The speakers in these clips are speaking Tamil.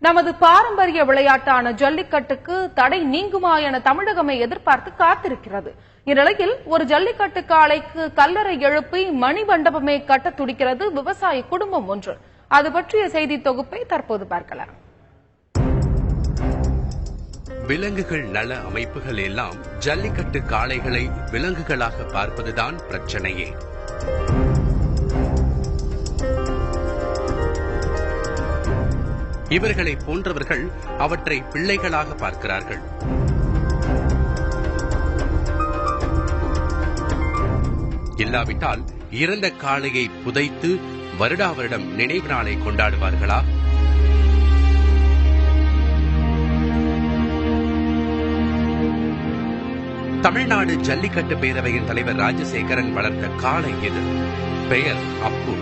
நமது பாரம்பரிய விளையாட்டான ஜல்லிக்கட்டுக்கு தடை நீங்குமா என தமிழகமே எதிர்பார்த்து காத்திருக்கிறது. இந்நிலையில் ஒரு ஜல்லிக்கட்டு காளைக்கு கல்லறை எழுப்பி மணிமண்டபமே கட்ட துடிக்கிறது விவசாய குடும்பம் ஒன்று. அது பற்றிய செய்தி தொகுப்பை தற்போது பார்க்கலாம். விலங்குகள் நல அமைப்புகள் எல்லாம் ஜல்லிக்கட்டு காளைகளை விலங்குகளாக பார்ப்பதுதான் பிரச்சனையே. இவர்களை போன்றவர்கள் அவற்றை பிள்ளைகளாக பார்க்கிறார்கள். இல்லாவிட்டால் இறந்த காளையை புதைத்து வருடா வருடம் நினைவு நாளை கொண்டாடுவார்களா? தமிழ்நாடு ஜல்லிக்கட்டு பேரவையின் தலைவர் ராஜசேகரன் வளர்த்த காளை இது. பெயர் அப்பு.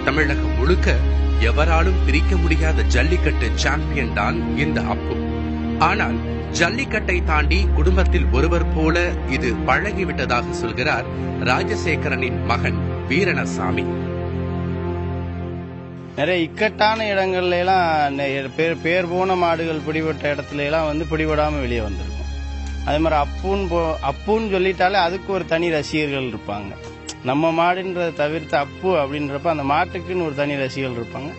தமிழகம் முழுக்க எவராலும் பிரிக்க முடியாத ஜல்லிக்கட்டு சாம்பியன் தான் இந்த அப்பு. ஆனால் ஜல்லிக்கட்டை தாண்டி குடும்பத்தில் ஒருவர் போல இது பழகிவிட்டதாக சொல்கிறார் ராஜசேகரனின் மகன் வீரணசாமி. நிறைய இக்கட்டான இடங்கள்ல எல்லாம் பேர் போன மாடுகள் பிடிபட்ட இடத்துல எல்லாம் பிடிபடாம வெளியே வந்திருக்கும். அதே மாதிரி அப்புன்னு சொல்லிட்டாலே அதுக்கு ஒரு தனி ரசிகர்கள் இருப்பாங்க. நம்ம மாடுன்றதை தவிர்த்து அப்பு அப்படின்றப்ப அந்த மாட்டுக்குன்னு ஒரு தனி ரசிகர்கள் இருப்பாங்க.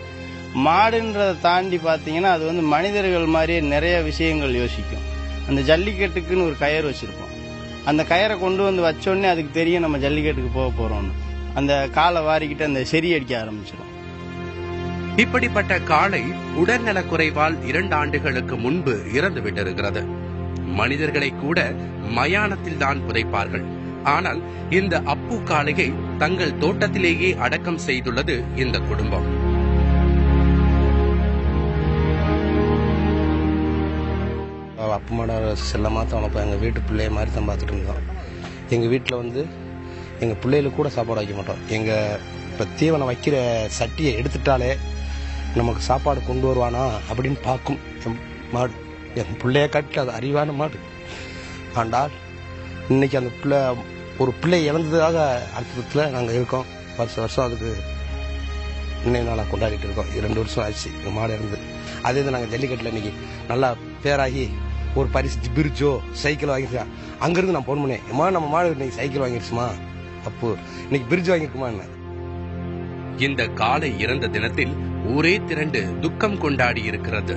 மாடுன்றதை தாண்டி பாத்தீங்கன்னா அது மனிதர்கள் மாதிரியே நிறைய விஷயங்கள் யோசிக்கும். அந்த ஜல்லிக்கட்டுக்குன்னு ஒரு கயிறு வச்சிருப்போம். அந்த கயிறை கொண்டு வச்சோடனே அதுக்கு தெரியும் நம்ம ஜல்லிக்கட்டுக்கு போக போறோம்னு. அந்த காலை வாரிக்கிட்டு அந்த செறி அடிக்க ஆரம்பிச்சிடும். இப்படிப்பட்ட காளை உடல்நலக் குறைவால் 2 ஆண்டுகளுக்கு முன்பு இறந்து விட்டிருக்கிறது. மனிதர்களை கூட மயானத்தில் தான் புதைப்பார்கள். ஆனால் இந்த அப்பு காளையை தங்கள் தோட்டத்திலேயே அடக்கம் செய்துள்ளது இந்த குடும்பம். அப்பு மாட செல்லமாக தான் எங்கள் வீட்டு பிள்ளைய மாதிரி தான் பார்த்துட்டு இருந்தோம். எங்கள் வீட்டில் எங்கள் பிள்ளைகளுக்கு கூட சாப்பாடு வைக்க மாட்டோம். இப்போ தீவனம் வைக்கிற சட்டியை எடுத்துட்டாலே நமக்கு சாப்பாடு கொண்டு வருவானா அப்படின்னு பார்க்கும் மாடு. என் பிள்ளைய காட்டி அது அறிவான மாடு. ஆண்டால் இன்னைக்கு அந்த ஒரு பிள்ளை இறந்ததாக அர்த்தத்தில் நாங்கள் இருக்கோம். வருஷம் அதுக்கு நினைவு நாளாக கொண்டாடிட்டு இருக்கோம். 2 வருஷம் ஆச்சு எங்கள் மாடு இறந்து. அதே தான் நாங்கள் ஜல்லிக்கட்டில் இன்னைக்கு நல்லா பேராகி ஒரு பரிசு பிரிட்ஜோ சைக்கிள் வாங்கிருக்கேன். அங்கிருந்து நான் போன் பண்ணேன், நம்ம மாடு இன்னைக்கு சைக்கிள் வாங்கிருச்சுமா, அப்போ இன்னைக்கு பிரிட்ஜ் வாங்கிருக்குமா என்ன. இந்த காளை இறந்த தினத்தில் ஊரே திரண்டு துக்கம் கொண்டாடி இருக்கிறது.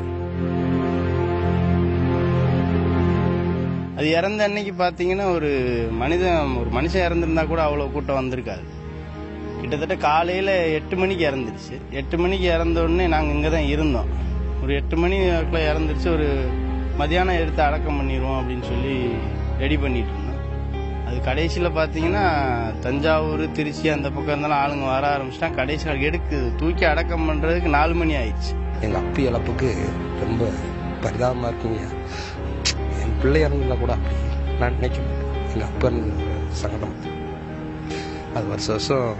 அது இறந்த அன்னைக்கு பாத்தீங்கன்னா ஒரு மனுஷன் இறந்திருந்தா கூட அவ்வளவு கூட்டம் வந்திருக்காது. கிட்டத்தட்ட காலையில 8 மணிக்கு இறந்துருச்சு. 8 மணிக்கு இறந்த உடனே நாங்க இங்கதான் இருந்தோம். ஒரு 8 மணிக்குள்ள இறந்துருச்சு. ஒரு மதியானம் எடுத்து அடக்கம் பண்ணிடுவோம் அப்படின்னு சொல்லி ரெடி பண்ணிட்டு இருந்தோம். அது கடைசியில பாத்தீங்கன்னா தஞ்சாவூர் திருச்சி அந்த பக்கம் இருந்தாலும் ஆளுங்க வர ஆரம்பிச்சுட்டான். கடைசியில் எடுக்கு தூக்கி அடக்கம் பண்றதுக்கு 4 மணி ஆயிடுச்சு. எங்க அப்பி இழப்புக்கு ரொம்ப பரிதாபமா இருக்குங்க. என் பிள்ளை இறந்தா கூட அப்படி நான் நினைக்க மாட்டேன். எங்க அப்பா சங்கடம். அது வருஷம்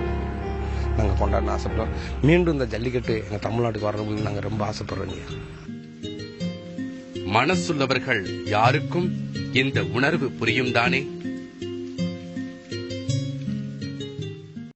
நாங்கள் கொண்டாட ஆசைப்படுறோம். மீண்டும் இந்த ஜல்லிக்கட்டு எங்க தமிழ்நாட்டுக்கு வரணும்னு நாங்கள் ரொம்ப ஆசைப்படுறோங்க. மனசுள்ளவர்கள் யாருக்கும் இந்த உணர்வு புரியும் தானே.